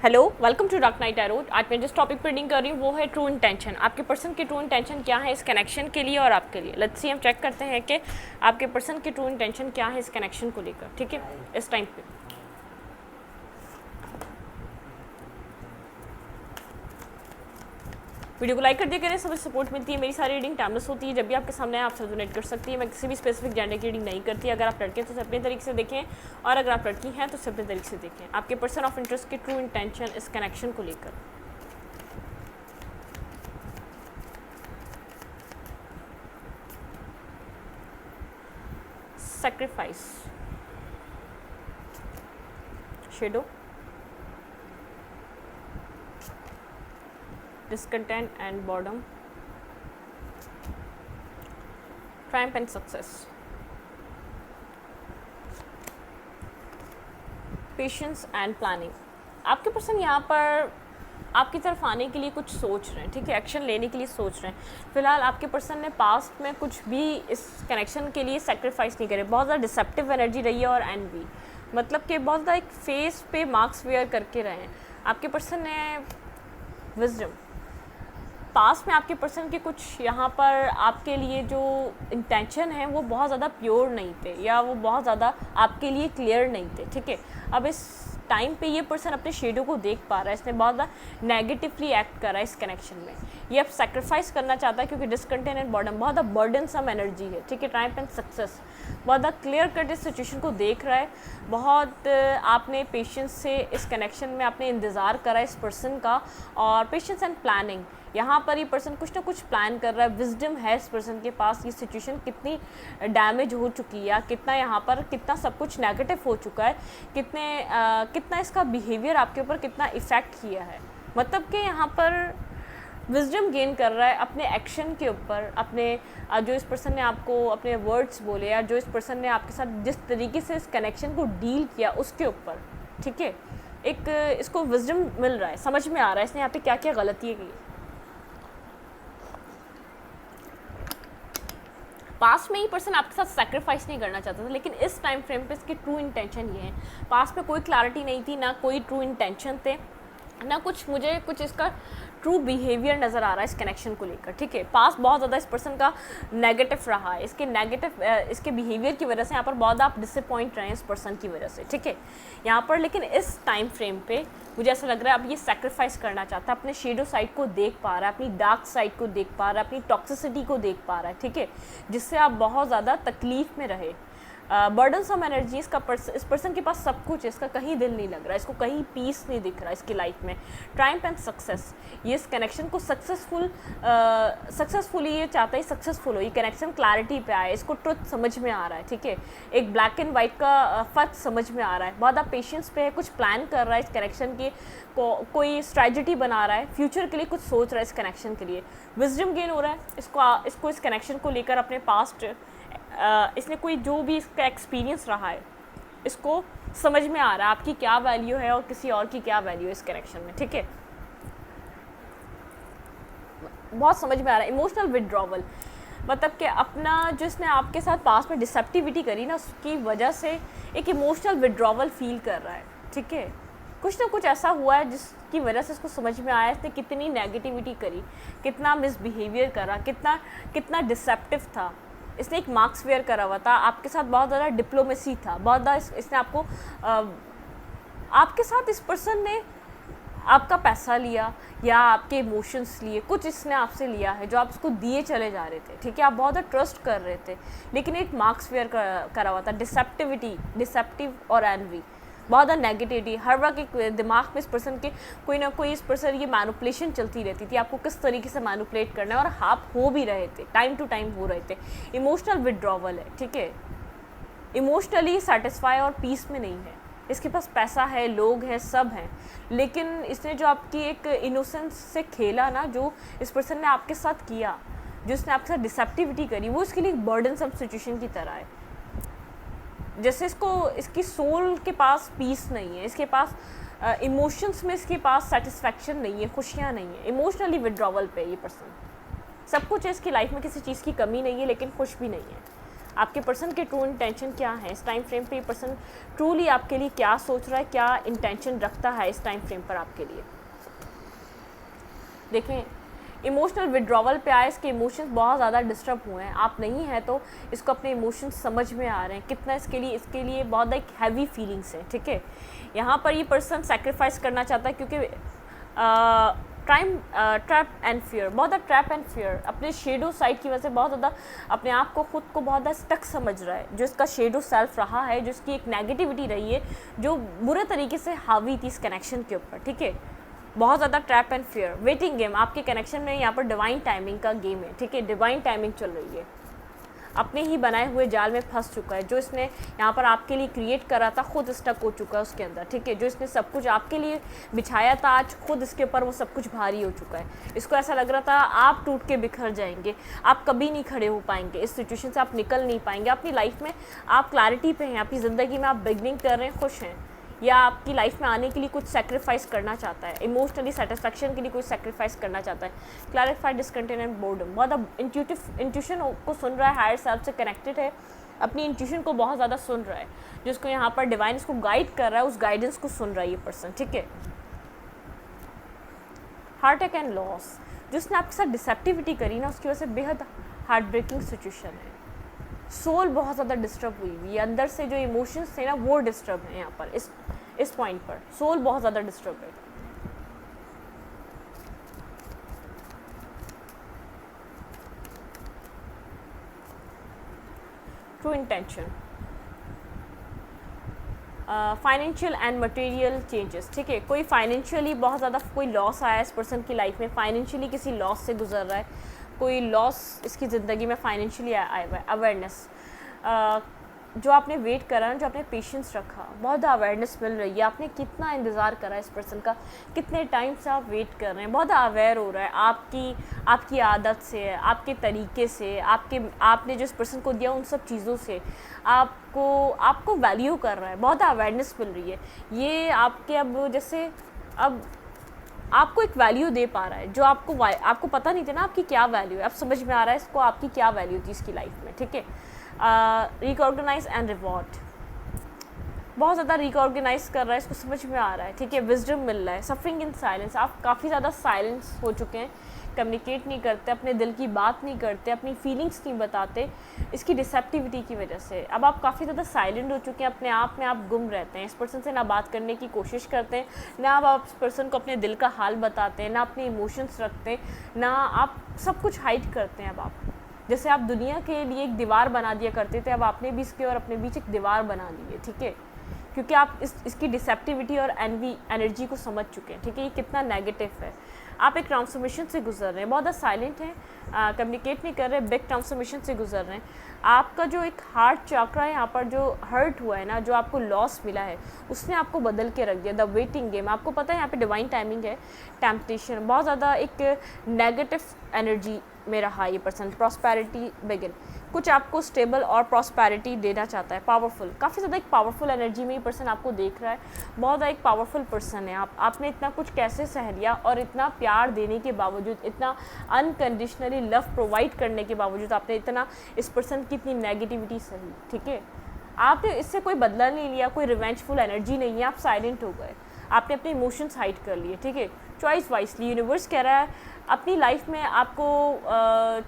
Hello, welcome to Dark Night Arrow. आज मैं जिस टॉपिक पर रीडिंग कर रही हूँ वो है ट्रू इंटेंशन। आपके पर्सन की ट्रू इंटेंशन क्या है इस कनेक्शन के लिए और आपके लिए। लेट्स सी, हम चेक करते हैं कि आपके पर्सन की ट्रू इंटेंशन क्या है इस कनेक्शन को लेकर। ठीक है, इस टाइम पे वीडियो को लाइक कर दिया करें, सब सपोर्ट मिलती है। मेरी सारी रीडिंग टाइमलेस होती है, जब भी आपके सामने आप सब डोनेट कर सकती है। मैं किसी भी स्पेसिफिक जेंडर की रीडिंग नहीं करती। अगर आप लड़के हैं तो अपने तरीके से देखें, और अगर आप लड़की हैं तो अपने तरीके से देखें। आपके पर्सन ऑफ इंटरेस्ट की ट्रू इंटेंशन इस कनेक्शन को लेकर। sacrifice, shadow, discontent and boredom, triumph and success, patience and planning। आपके पर्सन यहाँ पर आपकी तरफ आने के लिए कुछ सोच रहे हैं, ठीक है, एक्शन लेने के लिए सोच रहे हैं। फिलहाल आपके पर्सन ने पास्ट में कुछ भी इस कनेक्शन के लिए सेक्रीफाइस नहीं करे। बहुत ज़्यादा डिसेप्टिव एनर्जी रही है और एनवी, मतलब कि बहुत ज़्यादा एक फेस पे मार्क्स वेयर करके रहे हैं। आपके पर्सन ने विजडम, पास्ट में आपके पर्सन के कुछ यहाँ पर आपके लिए जो इंटेंशन है वो बहुत ज़्यादा प्योर नहीं थे, या वो बहुत ज़्यादा आपके लिए क्लियर नहीं थे। ठीक है, अब इस टाइम पे ये पर्सन अपने शेडो को देख पा रहा है, इसने बहुत ज़्यादा नेगेटिवली एक्ट कर रहा है इस कनेक्शन में। ये अब सेक्रीफाइस करना चाहता है क्योंकि डिसकंटेंट एंड बॉर्डम बहुत ज़्यादा बर्डन सम एनर्जी है। ठीक है, ट्रायम्फ एंड सक्सेस, बहुत ज़्यादा क्लियर कट इस सिचुएशन को देख रहा है। बहुत आपने पेशेंस से इस कनेक्शन में आपने इंतज़ार करा इस पर्सन का, और पेशेंस एंड प्लानिंग, यहाँ पर ये पर्सन कुछ ना कुछ प्लान कर रहा है। विजडम है इस पर्सन के पास, ये सिचुएशन कितनी डैमेज हो चुकी है, या कितना यहाँ पर कितना सब कुछ नेगेटिव हो चुका है, कितना इसका बिहेवियर आपके ऊपर कितना इफ़ेक्ट किया है। मतलब कि यहाँ पर विजडम गेन कर रहा है अपने एक्शन के ऊपर, अपने जो इस पर्सन ने आपको अपने वर्ड्स बोले, या जो इस पर्सन ने आपके साथ जिस तरीके से इस कनेक्शन को डील किया उसके ऊपर। ठीक है, एक इसको विजडम मिल रहा है, समझ में आ रहा है इसने यहाँ पे क्या क्या गलतियाँ की। पास्ट में ही पर्सन आपके साथ सेक्रीफाइस नहीं करना चाहता था, लेकिन इस टाइम फ्रेम पे इसकी ट्रू इंटेंशन ये है। पास्ट में कोई क्लैरिटी नहीं थी, ना कोई ट्रू इंटेंशन थे, ना कुछ मुझे कुछ इसका ट्रू बिहेवियर नज़र आ रहा है इस कनेक्शन को लेकर। ठीक है, पास्ट बहुत ज़्यादा इस पर्सन का नेगेटिव रहा है, इसके बिहेवियर की वजह से यहाँ पर बहुत आप डिसअपॉइंट रहे हैं इस पर्सन की वजह से। ठीक है, यहाँ पर लेकिन इस टाइम फ्रेम पे मुझे ऐसा लग रहा है अब ये सेक्रीफाइस करना चाहता है, अपने शेडो साइड को देख पा रहा है, अपनी डार्क साइड को देख पा रहा है, अपनी टॉक्सिसिटी को देख पा रहा है। ठीक है, जिससे आप बहुत ज़्यादा तकलीफ़ में रहे। बर्डन सम एनर्जी, इस पर्सन के पास सब कुछ है, इसका कहीं दिल नहीं लग रहा, इसको कहीं पीस नहीं दिख रहा इसकी लाइफ में। ट्रायम्फ एंड सक्सेस, ये इस कनेक्शन को सक्सेसफुली ये चाहता है सक्सेसफुल हो, ये कनेक्शन क्लैरिटी पे आए, इसको ट्रुथ समझ में आ रहा है। ठीक है, एक ब्लैक एंड वाइट का फ़र्क समझ में आ रहा है। बहुत आप पेशेंस पे है, कुछ प्लान कर रहा है इस कनेक्शन की, कोई स्ट्रैटेजी बना रहा है, फ्यूचर के लिए कुछ सोच रहा है इस कनेक्शन के लिए। विजडम गेन हो रहा है इसको इस कनेक्शन को लेकर, अपने पास्ट इसने कोई जो भी इसका एक्सपीरियंस रहा है इसको समझ में आ रहा है आपकी क्या वैल्यू है और किसी और की क्या वैल्यू है इस कनेक्शन में। ठीक है, बहुत समझ में आ रहा है। इमोशनल विड्रॉवल, मतलब कि अपना जो इसने आपके साथ पास में डिसेप्टिविटी करी ना, उसकी वजह से एक इमोशनल विड्रॉवल फील कर रहा है। ठीक है, कुछ ना कुछ ऐसा हुआ है जिसकी वजह से इसको समझ में आया इसने कितनी नेगेटिविटी करी, कितना मिसबिहेवियर करा, कितना डिसेप्टिव था। इसने एक मार्क्स वेयर करा हुआ था, आपके साथ बहुत ज़्यादा डिप्लोमेसी था, बहुत ज़्यादा इसने आपके साथ इस पर्सन ने आपका पैसा लिया या आपके इमोशंस लिए, कुछ इसने आपसे लिया है जो आप उसको दिए चले जा रहे थे। ठीक है, आप बहुत ज़्यादा ट्रस्ट कर रहे थे, लेकिन एक मार्क्स वेयर करा हुआ था, डिसेप्टिव और एनवी, बहुत ज़्यादा नेगेटिविटी। हर वक्त एक दिमाग में इस पर्सन के कोई ना कोई इस पर्सन ये मैनिपुलेशन चलती रहती थी, आपको किस तरीके से मैनिपुलेट करना है, और आप हो भी रहे थे, टाइम टू टाइम हो रहे थे। इमोशनल विड्रॉवल है। ठीक है, इमोशनली सेटिस्फाई और पीस में नहीं है। इसके पास पैसा है, लोग हैं, सब हैं, लेकिन इसने जो आपकी एक इनोसेंस से खेला ना, जो इस पर्सन ने आपके साथ किया, जो इसने आपके साथ डिसेप्टिविटी करी, वो इसके लिए एक बर्डन सम सिचुएशन की तरह है। जैसे इसकी सोल के पास पीस नहीं है, इसके पास इमोशंस में इसके पास सेटिस्फैक्शन नहीं है, खुशियाँ नहीं है। इमोशनली विड्रॉवल पे ये पर्सन, सब कुछ है इसकी लाइफ में, किसी चीज़ की कमी नहीं है लेकिन खुश भी नहीं है। आपके पर्सन के ट्रू इंटेंशन क्या है इस टाइम फ्रेम पे, ये पर्सन ट्रूली आपके लिए क्या सोच रहा है, क्या इंटेंशन रखता है इस टाइम फ्रेम पर आपके लिए। देखें इमोशनल विड्रॉवल पे आए, इसके इमोशंस बहुत ज़्यादा डिस्टर्ब हुए हैं, आप नहीं हैं तो इसको अपने इमोशंस समझ में आ रहे हैं कितना इसके लिए बहुत एक हैवी फीलिंग्स है, ठीक है। यहाँ पर ये पर्सन सेक्रीफाइस करना चाहता है क्योंकि ट्रैप एंड फियर, बहुत ज़्यादा ट्रैप एंड फियर, अपने शेडो साइड की वजह से बहुत ज़्यादा अपने आप को खुद को बहुत ज़्यादा स्टक समझ रहा है। जो इसका शेडो सेल्फ रहा है, जो इसकी एक नेगेटिविटी रही है, जो बुरे तरीके से हावी थी इस कनेक्शन के ऊपर, ठीक है। बहुत ज़्यादा trap and fear, waiting game आपके कनेक्शन में यहाँ पर डिवाइन टाइमिंग का गेम है, ठीक है। डिवाइन टाइमिंग चल रही है, अपने ही बनाए हुए जाल में फंस चुका है। जो इसने यहाँ पर आपके लिए क्रिएट करा था खुद स्टक हो चुका है उसके अंदर, ठीक है। जो इसने सब कुछ आपके लिए बिछाया था आज खुद इसके ऊपर वो सब कुछ भारी हो चुका है। इसको ऐसा लग रहा था आप टूट के बिखर जाएंगे, आप कभी नहीं खड़े हो पाएंगे, इस सिचुएशन से आप निकल नहीं पाएंगे। अपनी लाइफ में आप क्लैरिटी पे हैं, आपकी ज़िंदगी में आप बिगनिंग कर रहे हैं, खुश हैं, या आपकी लाइफ में आने के लिए कुछ सेक्रीफाइस करना चाहता है, इमोशनली सेटिस्फैक्शन के लिए कुछ सेक्रीफाइस करना चाहता है। क्लैरिफाइड डिसकंटेंट एंड बोर्डम, बहुत इंट्यूशन को सुन रहा है, हायर सेल्फ से कनेक्टेड है, अपनी इंट्यूशन को बहुत ज़्यादा सुन रहा है, जिसको यहाँ पर डिवाइन इसको गाइड कर रहा है, उस गाइडेंस को सुन रहा है ये पर्सन, ठीक है। हार्ट अटैक एंड लॉस, जिसने आपके साथ डिसेप्टिविटी करी ना, उसकी वजह से बेहद हार्ट ब्रेकिंग सिचुएशन है। सोल बहुत ज़्यादा डिस्टर्ब हुई हुई है, अंदर से जो इमोशंस थे ना वो डिस्टर्ब है। यहाँ पर इस पॉइंट पर सोल बहुत ज़्यादा डिस्टर्ब है। True intention, financial and material changes, ठीक है। कोई फाइनेंशियली बहुत ज़्यादा कोई लॉस आया है इस पर्सन की लाइफ में, फाइनेंशियली किसी लॉस से गुजर रहा है, कोई लॉस इसकी ज़िंदगी में फाइनेंशियली आया हुआ है। अवेयरनेस, जो आपने वेट करा, जो आपने पेशेंस रखा, बहुत ज़्यादा अवेयरनेस मिल रही है। आपने कितना इंतज़ार करा इस पर्सन का, कितने टाइम से आप वेट कर रहे हैं, बहुत ज़्यादा अवेयर हो रहा है आपकी आदत से, आपके तरीके से, आपने जो इस पर्सन को दिया उन सब चीज़ों से आपको वैल्यू कर रहा है, बहुत ज़्यादा अवेयरनेस मिल रही है। ये आपके अब आपको एक वैल्यू दे पा रहा है जो आपको पता नहीं था ना आपकी क्या वैल्यू है, अब समझ में आ रहा है इसको आपकी क्या वैल्यू थी इसकी लाइफ में, ठीक है। रिकॉग्नाइज एंड रिवॉर्ड, बहुत ज़्यादा रिकॉर्गनाइज कर रहा है, इसको समझ में आ रहा है, ठीक है। विजडम मिल रहा है। सफरिंग इन साइलेंस, आप काफ़ी ज़्यादा साइलेंस हो चुके हैं, कम्युनिकेट नहीं करते, अपने दिल की बात नहीं करते, अपनी फीलिंग्स नहीं बताते, इसकी डिसेप्टिविटी की वजह से अब आप काफ़ी ज़्यादा साइलेंट हो चुके हैं, अपने आप में आप गुम रहते हैं। इस पर्सन से ना बात करने की कोशिश करते हैं, ना आप इस पर्सन को अपने दिल का हाल बताते हैं, ना अपने इमोशंस रखते हैं, ना आप सब कुछ हाइड करते हैं। अब आप जैसे आप दुनिया के लिए एक दीवार बना दिया करते थे, अब आपने भी इसके और अपने बीच एक दीवार बना दी है, ठीक है, क्योंकि आप इसकी डिसेप्टिविटी और एनर्जी को समझ चुके हैं, ठीक है। ये कितना नेगेटिव है। आप एक ट्रांसफॉर्मेशन से गुजर रहे हैं, बहुत ज़्यादा साइलेंट हैं, कम्युनिकेट नहीं कर रहे, बिग ट्रांसफॉर्मेशन से गुजर रहे हैं। आपका जो एक हार्ट चक्र है, यहाँ पर जो हर्ट हुआ है ना, जो आपको लॉस मिला है, उसने आपको बदल के रख दिया। द वेटिंग गेम, आपको पता है यहाँ पे डिवाइन टाइमिंग है, टेम्पटेशन, बहुत ज़्यादा एक नेगेटिव एनर्जी में रहा ये पर्सन। प्रॉस्पेरिटी बिगिन, कुछ आपको स्टेबल और प्रॉस्पेरिटी देना चाहता है। पावरफुल, काफ़ी ज़्यादा एक पावरफुल एनर्जी में ये पर्सन आपको देख रहा है, बहुत ज़्यादा एक पावरफुल पर्सन है। आपने इतना कुछ कैसे सह लिया, और इतना प्यार देने के बावजूद, इतना अनकंडीशनली लव प्रोवाइड करने के बावजूद आपने इतना इस पर्सन की इतनी नेगेटिविटी सही, ठीक है। आपने इससे कोई बदला नहीं लिया, कोई रिवेंजफुल एनर्जी नहीं है, आप साइलेंट हो गए, आपने अपने इमोशंस हाइड कर लिए, ठीक है। चॉइस वाइसली, यूनिवर्स कह रहा है अपनी लाइफ में आपको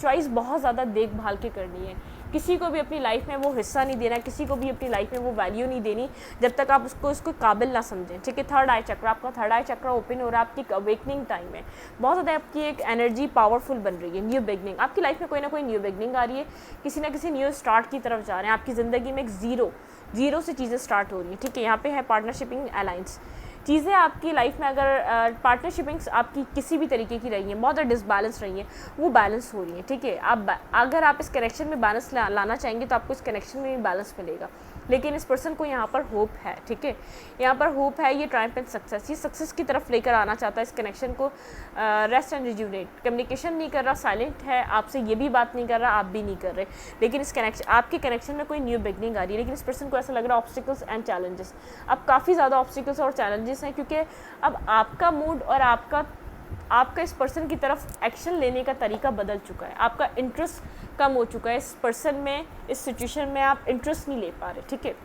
चॉइस बहुत ज़्यादा देखभाल के करनी है। किसी को भी अपनी लाइफ में वो हिस्सा नहीं देना, किसी को भी अपनी लाइफ में वो वैल्यू नहीं देनी जब तक आप उसको काबिल ना समझें, ठीक है। थर्ड आई चक्र, आपका थर्ड आई चक्र ओपन हो रहा है, आपकी अवेकनिंग टाइम है, बहुत ज़्यादा आपकी एक एनर्जी पावरफुल बन रही है। न्यू बिगनिंग, आपकी लाइफ में कोई ना कोई न्यू बिगनिंग आ रही है, किसी ना किसी न्यू स्टार्ट की तरफ जा रहे हैं। आपकी ज़िंदगी में एक ज़ीरो से चीज़ें स्टार्ट हो रही हैं, ठीक है। यहाँ पे है पार्टनरशिपिंग अलायंस, चीज़ें आपकी लाइफ में अगर पार्टनरशिपिंग्स आपकी किसी भी तरीके की रही हैं, बहुत ज़्यादा डिसबैलेंस रही हैं, वो बैलेंस हो रही हैं, ठीक है। अगर आप इस कनेक्शन में बैलेंस लाना चाहेंगे तो आपको इस कनेक्शन में भी बैलेंस मिलेगा, लेकिन इस पर्सन को यहाँ पर होप है, ठीक है। यहाँ पर होप है, ये ट्रायम्फ एंड सक्सेस, ये सक्सेस की तरफ लेकर आना चाहता है इस कनेक्शन को। रेस्ट एंड रिज्यूनेट, कम्युनिकेशन नहीं कर रहा, साइलेंट है, आपसे ये भी बात नहीं कर रहा, आप भी नहीं कर रहे, लेकिन इस कनेक्शन, आपके कनेक्शन में कोई न्यू बिगनिंग आ रही है, लेकिन इस पर्सन को ऐसा लग रहा है ऑब्स्टिकल्स एंड चैलेंजेस, अब काफ़ी ज़्यादा ऑब्स्टिकल्स और चैलेंजेस हैं, क्योंकि अब आपका मूड और आपका इस पर्सन की तरफ एक्शन लेने का तरीका बदल चुका है, आपका इंटरेस्ट कम हो चुका है इस पर्सन में, इस सिचुएशन में आप इंटरेस्ट नहीं ले पा रहे, ठीक है।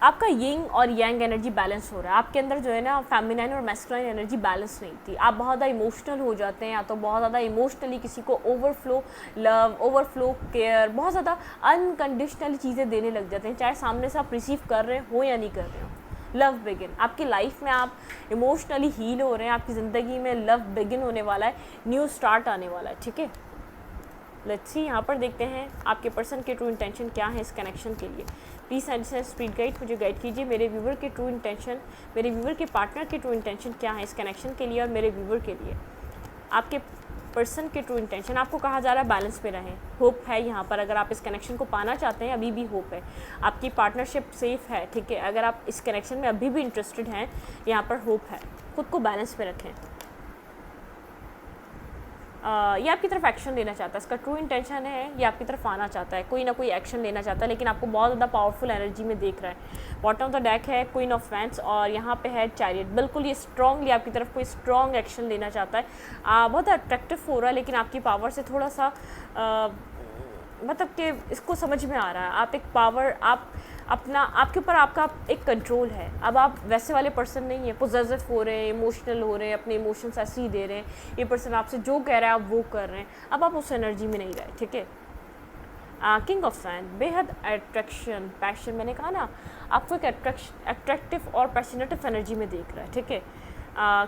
आपका यिंग और यांग एनर्जी बैलेंस हो रहा है, आपके अंदर जो है ना फेमिनाइन और मैस्कुलाइन एनर्जी बैलेंस नहीं थी, आप बहुत ज़्यादा इमोशनल हो जाते हैं, या तो बहुत ज़्यादा इमोशनली किसी को ओवरफ्लो लव, ओवरफ्लो केयर, बहुत ज़्यादा अनकंडीशनली चीज़ें देने लग जाते हैं, चाहे सामने से आप रिसीव कर रहे हो या नहीं कर रहे हो। लव बिगिन, आपकी लाइफ में आप इमोशनली हील हो रहे हैं, आपकी ज़िंदगी में लव बिगिन होने वाला है, न्यू स्टार्ट आने वाला है, ठीक है। लेट्स सी, यहाँ पर देखते हैं आपके पर्सन के ट्रू इंटेंशन क्या है इस कनेक्शन के लिए। प्लीज़ एंड स्पीड गाइड मुझे गाइड कीजिए, मेरे व्यूवर के ट्रू इंटेंशन, मेरे व्यूवर के पार्टनर के ट्रू इंटेंशन क्या है इस कनेक्शन के लिए और मेरे व्यूवर के लिए। आपके पर्सन के ट्रू इंटेंशन, आपको कहा जा रहा है बैलेंस पे रहें, होप है यहाँ पर, अगर आप इस कनेक्शन को पाना चाहते हैं अभी भी होप है, आपकी पार्टनरशिप सेफ है, ठीक है। अगर आप इस कनेक्शन में अभी भी इंटरेस्टेड हैं, यहाँ पर होप है, खुद को बैलेंस पे रखें। ये आपकी तरफ एक्शन लेना चाहता है, इसका ट्रू इंटेंशन है, ये आपकी तरफ आना चाहता है, कोई ना कोई एक्शन लेना चाहता है, लेकिन आपको बहुत ज़्यादा पावरफुल एनर्जी में देख रहा है। बॉटम ऑफ द डेक है क्वीन ऑफ वैंड्स और यहाँ पे है चैरियट, बिल्कुल ये स्ट्रांगली आपकी तरफ कोई स्ट्रॉन्ग एक्शन लेना चाहता है, बहुत अट्रैक्टिव हो रहा है, लेकिन आपकी पावर से थोड़ा सा मतलब कि इसको समझ में आ रहा है, आप एक पावर, आप अपना, आपके ऊपर आपका एक कंट्रोल है, अब आप वैसे वाले पर्सन नहीं है, पोजेसिव हो रहे हैं, इमोशनल हो रहे हैं, अपने इमोशंस ऐसे ही दे रहे हैं, ये पर्सन आपसे जो कह रहा है आप वो कर रहे हैं, अब आप उस एनर्जी में नहीं रहे, ठीक है। किंग ऑफ सैंड, बेहद अट्रैक्शन, पैशन, मैंने कहा ना आपको एक अट्रैक्टिव और पैशनेटिव एनर्जी में देख रहा है, ठीक है।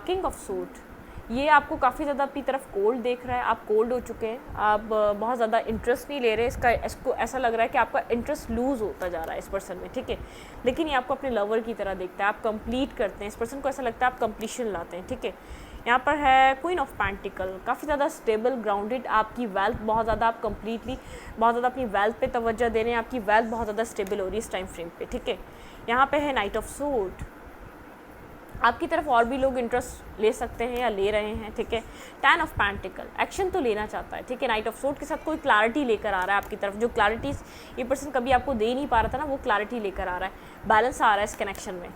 किंग ऑफ सूट, ये आपको काफ़ी ज़्यादा अपनी तरफ कोल्ड देख रहा है, आप कोल्ड हो चुके हैं, आप बहुत ज़्यादा इंटरेस्ट नहीं ले रहे, इसको ऐसा लग रहा है कि आपका इंटरेस्ट लूज़ होता जा रहा है इस पर्सन में, ठीक है। लेकिन ये आपको अपने लवर की तरह देखता है, आप कंप्लीट करते हैं, इस पर्सन को ऐसा लगता है आप कंप्लीशन लाते हैं, ठीक है। यहाँ पर है क्वीन ऑफ पेंटिकल, काफ़ी ज़्यादा स्टेबल, ग्राउंडेड, आपकी वेल्थ बहुत ज़्यादा, आप कंप्लीटली बहुत ज़्यादा अपनी वेल्थ पे तवज्जो दे रहे हैं, आपकी वेल्थ बहुत ज़्यादा स्टेबल हो रही है इस टाइम फ्रेम पे, ठीक है। यहाँ पे है नाइट ऑफ सूट, आपकी तरफ और भी लोग इंटरेस्ट ले सकते हैं या ले रहे हैं, ठीक है। 10 ऑफ पेंटिकल, एक्शन तो लेना चाहता है, ठीक है। नाइट ऑफ सूट के साथ कोई क्लैरिटी लेकर आ रहा है आपकी तरफ, जो क्लैरिटीज ये पर्सन कभी आपको दे नहीं पा रहा था ना, वो क्लैरिटी लेकर आ रहा है, बैलेंस आ रहा है इस कनेक्शन में।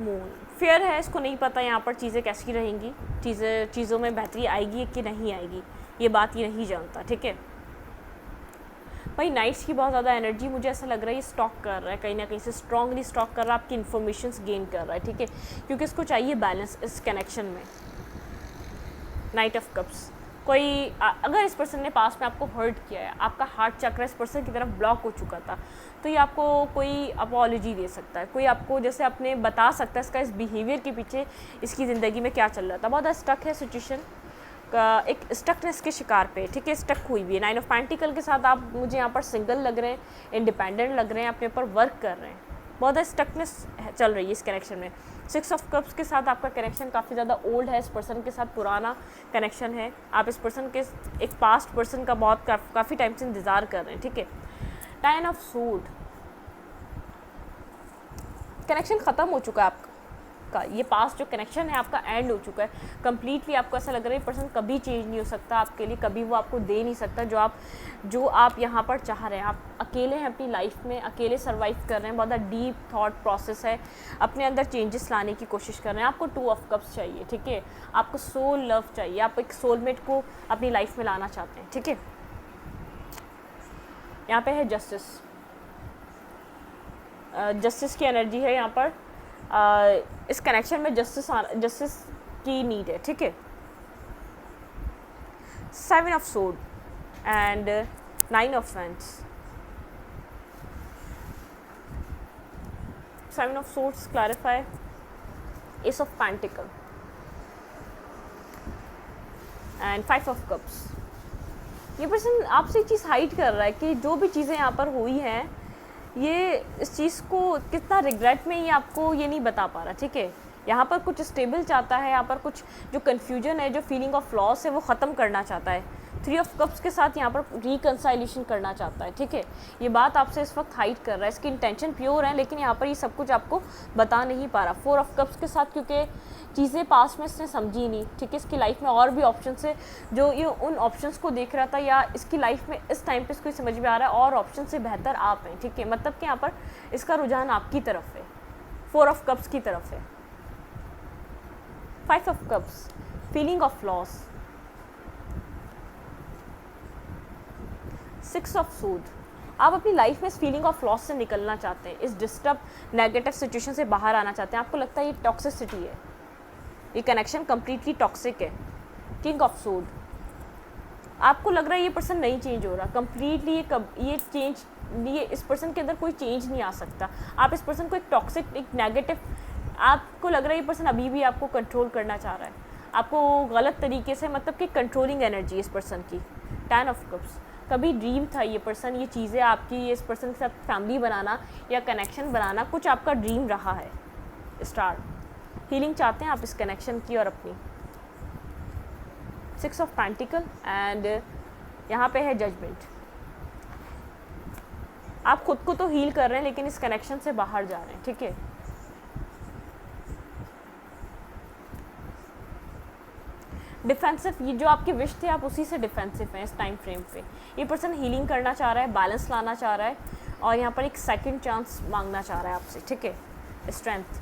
मून, फेयर है, इसको नहीं पता यहाँ पर चीज़ें कैसी रहेंगी, चीज़ों में बेहतरी आएगी कि नहीं आएगी, ये बात ये नहीं जानता, ठीक है। भाई नाइट्स की बहुत ज़्यादा एनर्जी मुझे ऐसा लग रहा है ये स्टॉक कर रहा है, कहीं ना कहीं से स्ट्रांगली स्टॉक कर रहा है, आपकी इन्फॉर्मेशंस गेन कर रहा है, ठीक है, क्योंकि इसको चाहिए बैलेंस इस कनेक्शन में। नाइट ऑफ कप्स, कोई अगर इस पर्सन ने पास में आपको हर्ट किया है, आपका हार्ट चक्र इस पर्सन की तरफ ब्लॉक हो चुका था, तो ये आपको कोई अपॉलॉजी दे सकता है, कोई आपको जैसे अपने बता सकता है इसका इस बिहेवियर के पीछे इसकी ज़िंदगी में क्या चल रहा था, बहुत स्टक है सिचुएशन का, एक स्टकनेस के शिकार पे, ठीक है, स्टक हुई भी है। 9 ऑफ पेंटिकल के साथ आप मुझे यहाँ पर सिंगल लग रहे हैं, इंडिपेंडेंट लग रहे हैं, अपने ऊपर वर्क कर रहे हैं, बहुत स्टकनेस चल रही है इस कनेक्शन में। 6 ऑफ कप्स के साथ आपका कनेक्शन काफ़ी ज़्यादा ओल्ड है, इस पर्सन के साथ पुराना कनेक्शन है, आप इस पर्सन के एक पास्ट पर्सन का बहुत काफ़ी टाइम से इंतज़ार कर रहे हैं, ठीक है। 10 ऑफ सूट, कनेक्शन ख़त्म हो चुका है आपका, ये पास्ट जो कनेक्शन है आपका एंड हो चुका है कम्प्लीटली, आपको ऐसा लग रहा है पर्सन कभी चेंज नहीं हो सकता आपके लिए, कभी वो आपको दे नहीं सकता जो आप यहाँ पर चाह रहे हैं, आप अकेले हैं अपनी लाइफ में, अकेले सर्वाइव कर रहे हैं, बहुत डीप थॉट प्रोसेस है, अपने अंदर चेंजेस लाने की कोशिश कर रहे हैं, आपको 2 ऑफ कप्स चाहिए, ठीक है, आपको सोल लव चाहिए, आप एक सोलमेट को अपनी लाइफ में लाना चाहते हैं, ठीक है। यहाँ पे है जस्टिस, जस्टिस की एनर्जी है यहाँ पर, इस कनेक्शन में जस्टिस की नीड है, ठीक है। 7 ऑफ सोड and 9 of wands, 7 of swords clarify, S of pentacle and 5 of cups. ये पर्सन आपसे चीज़ हाइड कर रहा है कि जो भी चीज़ें यहाँ पर हुई हैं, ये इस चीज़ को कितना रिग्रेट में ये आपको ये नहीं बता पा रहा, ठीक है। यहाँ पर कुछ स्टेबल चाहता है, यहाँ पर कुछ जो कन्फ्यूजन है, जो फीलिंग ऑफ लॉस है वो ख़त्म करना चाहता है। 3 ऑफ कप्स के साथ यहाँ पर रिकंसाइलेशन करना चाहता है, ठीक है। ये बात आपसे इस वक्त हाइड कर रहा है, इसकी इंटेंशन प्योर है, लेकिन यहाँ पर ये सब कुछ आपको बता नहीं पा रहा। 4 ऑफ कप्स के साथ क्योंकि चीज़ें पास में इसने समझी नहीं, ठीक है, इसकी लाइफ में और भी ऑप्शन है, जो ये उन ऑप्शंस को देख रहा था, या इसकी लाइफ में इस टाइम पे इसको समझ में आ रहा है और ऑप्शन से बेहतर आप हैं, ठीक है, मतलब कि यहाँ पर इसका रुझान आपकी तरफ है। 4 ऑफ कप्स की तरफ है, 5 of cups, feeling of loss, 6 of swords. आप अपनी लाइफ में इस फीलिंग ऑफ लॉस से निकलना चाहते हैं, इस डिस्टर्ब नेगेटिव सिचुएशन से बाहर आना चाहते हैं। आपको लगता है ये टॉक्सिसिटी है, ये कनेक्शन कंप्लीटली टॉक्सिक है, किंग ऑफ सूड। आपको लग रहा है ये पर्सन नहीं चेंज हो रहा कंप्लीटली, ये चेंज, ये इस पर्सन के अंदर कोई चेंज नहीं आ सकता। आप इस पर्सन को एक टॉक्सिक, एक नेगेटिव, आपको लग रहा है ये पर्सन अभी भी आपको कंट्रोल करना चाह रहा है, आपको गलत तरीके से, मतलब कि कंट्रोलिंग एनर्जी इस पर्सन की। 10 ऑफ कप्स, कभी ड्रीम था ये पर्सन, ये चीज़ें आपकी, ये इस पर्सन के साथ फैमिली बनाना या कनेक्शन बनाना कुछ आपका ड्रीम रहा है। स्टार, हीलिंग चाहते हैं आप इस कनेक्शन की और अपनी। 6 ऑफ पेंटिकल एंड यहाँ पे है जजमेंट। आप खुद को तो हील कर रहे हैं लेकिन इस कनेक्शन से बाहर जा रहे हैं, ठीक है। डिफेंसिव, ये जो आपके विश थे आप उसी से डिफेंसिव हैं इस टाइम फ्रेम पे। ये पर्सन हीलिंग करना चाह रहा है, बैलेंस लाना चाह रहा है और यहाँ पर एक सेकंड चांस मांगना चाह रहा है आपसे, ठीक है। स्ट्रेंथ,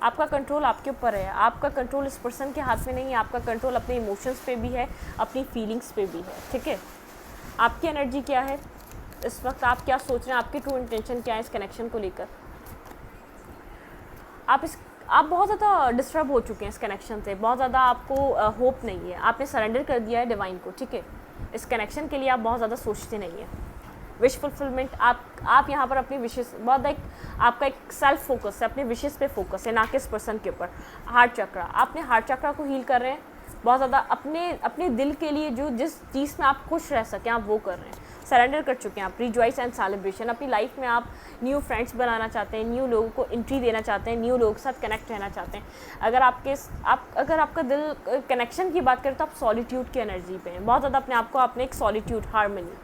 आपका कंट्रोल आपके ऊपर है, आपका कंट्रोल इस पर्सन के हाथ में नहीं है, आपका कंट्रोल अपने इमोशंस पे भी है, अपनी फीलिंग्स पे भी है, ठीक है। आपकी एनर्जी क्या है इस वक्त, आप क्या सोच रहे हैं, आपकी ट्रू इंटेंशन क्या है इस कनेक्शन को लेकर। आप बहुत ज़्यादा डिस्टर्ब हो चुके हैं इस कनेक्शन से, बहुत ज़्यादा आपको होप नहीं है, आपने सरेंडर कर दिया है डिवाइन को, ठीक है। इस कनेक्शन के लिए आप बहुत ज़्यादा सोचते नहीं हैं। विश फुलफिलमेंट, आप यहाँ पर अपनी विशेस, बहुत एक आपका एक सेल्फ फोकस है, अपने विशेस पे फोकस है, ना कि इस पर्सन के ऊपर। हार्ट चक्रा, आपने हार्ट चक्रा को हील कर रहे हैं, बहुत ज़्यादा अपने दिल के लिए जो जिस चीज़ में आप खुश रह सकें आप वो कर रहे हैं, सरेंडर कर चुके हैं आप। रिजॉइस एंड सेलिब्रेशन, अपनी लाइफ में आप न्यू फ्रेंड्स बनाना चाहते हैं, न्यू लोगों को एंट्री देना चाहते हैं, न्यू लोगों के साथ कनेक्ट रहना चाहते हैं। अगर आपका दिल कनेक्शन की बात करें तो आप सॉलिट्यूड की एनर्जी पे हैं, बहुत ज़्यादा अपने आप को, आपने एक सॉलिट्यूड, हार्मनी,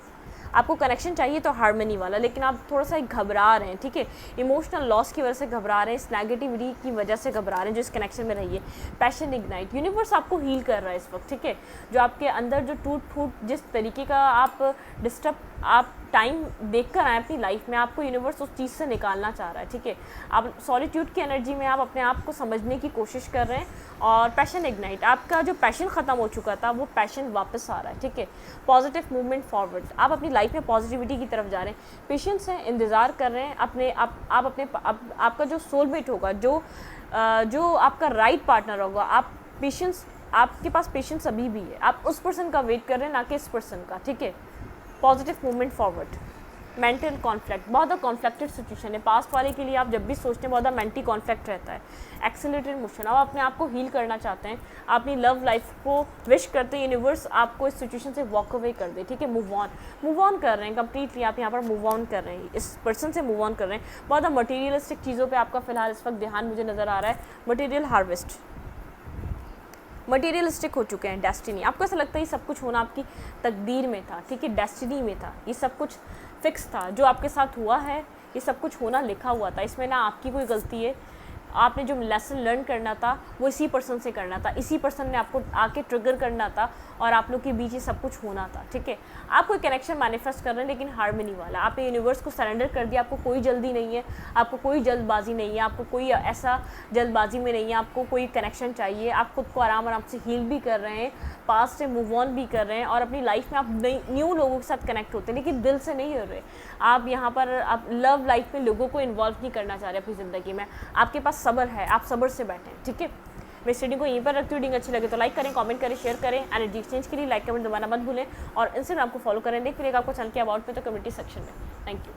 आपको कनेक्शन चाहिए तो हार्मनी वाला, लेकिन आप थोड़ा सा घबरा रहे हैं, ठीक है। इमोशनल लॉस की वजह से घबरा रहे हैं, इस नेगेटिविटी की वजह से घबरा रहे हैं जो इस कनेक्शन में रही है। पैशन इग्नाइट, यूनिवर्स आपको हील कर रहा है इस वक्त, ठीक है। जो आपके अंदर जो टूट फूट, जिस तरीके का आप डिस्टर्ब, आप टाइम देख कर आए अपनी लाइफ में, आपको यूनिवर्स उस चीज़ से निकालना चाह रहा है, ठीक है। आप सॉलिट्यूड की एनर्जी में आप अपने आप को समझने की कोशिश कर रहे हैं। और पैशन इग्नाइट, आपका जो पैशन ख़त्म हो चुका था वो पैशन वापस आ रहा है, ठीक है। पॉजिटिव मूवमेंट फॉरवर्ड, आप अपनी लाइफ में पॉजिटिविटी की तरफ जा रहे हैं। पेशेंस है, इंतज़ार कर रहे हैं अपने आप अपने आपका जो सोलमेट होगा, जो आपका राइट पार्टनर होगा, आप पेशेंस, आपके पास पेशेंस अभी भी है, आप उस पर्सन का वेट कर रहे हैं, ना कि इस पर्सन का, ठीक है। Positive movement forward. Mental conflict, बहुत ज़्यादा कॉन्फ्लिक्टेड सिचुएशन है पास्ट वाले के लिए, आप जब भी सोचते हैं बहुत ज़्यादा मेंटली कॉन्फ्लिक्ट रहता है। एक्सेलरेटेड मोशन, आप अपने आप को हील करना चाहते हैं, आप अपनी लव लाइफ को विश करते हैं यूनिवर्स आपको इस सिचुएशन से वॉक अवे कर दे, ठीक है। मूव ऑन कर रहे हैं कंप्लीटली, आप यहाँ पर मूव ऑन कर रहे हैं, इस पर्सन से मूव ऑन कर रहे हैं। बहुत ज़्यादा मटीरियलिस्टिक चीज़ों पर आपका फिलहाल इस वक्त ध्यान मुझे नज़र आ रहा है। मटीरियल हार्वेस्ट, मटेरियलिस्टिक हो चुके हैं। डेस्टिनी, आपको ऐसा लगता है ये सब कुछ होना आपकी तकदीर में था, ठीक है, डेस्टिनी में था, ये सब कुछ फिक्स था, जो आपके साथ हुआ है ये सब कुछ होना लिखा हुआ था, इसमें ना आपकी कोई गलती है। आपने जो लेसन लर्न करना था वो इसी पर्सन से करना था, इसी पर्सन ने आपको आके ट्रिगर करना था और आप लोग के बीच ये सब कुछ होना था, ठीक है। आप कोई कनेक्शन मैनिफेस्ट कर रहे हैं लेकिन हार्मनी वाला, आपने यूनिवर्स को सरेंडर कर दिया, आपको कोई जल्दी नहीं है, आपको कोई जल्दबाजी नहीं है, आपको कोई ऐसा जल्दबाजी में नहीं है, आपको कोई कनेक्शन चाहिए, आप खुद को आराम आराम से हील भी कर रहे हैं, पास्ट से मूव ऑन भी कर रहे हैं और अपनी लाइफ में आप न्यू लोगों के साथ कनेक्ट होते हैं, लेकिन दिल से नहीं हो रहे। आप यहाँ पर आप लव लाइफ में लोगों को इन्वॉल्व नहीं करना चाह रहे अपनी ज़िंदगी में, आपके पास सब्र है, आप सब्र से बैठें, ठीक है। मैं इस वीडियो को यहीं पर रखती हूँ, अच्छी लगे तो लाइक करें, कमेंट करें, शेयर करें। एनर्जी एक्सचेंज के लिए लाइक कमेंट दबाना मत भूलें और इंस्टाग्राम को फॉलो करें। देख मिलेगा आपको चैनल के अबाउट में तो कम्युनिटी सेक्शन में। Thank you.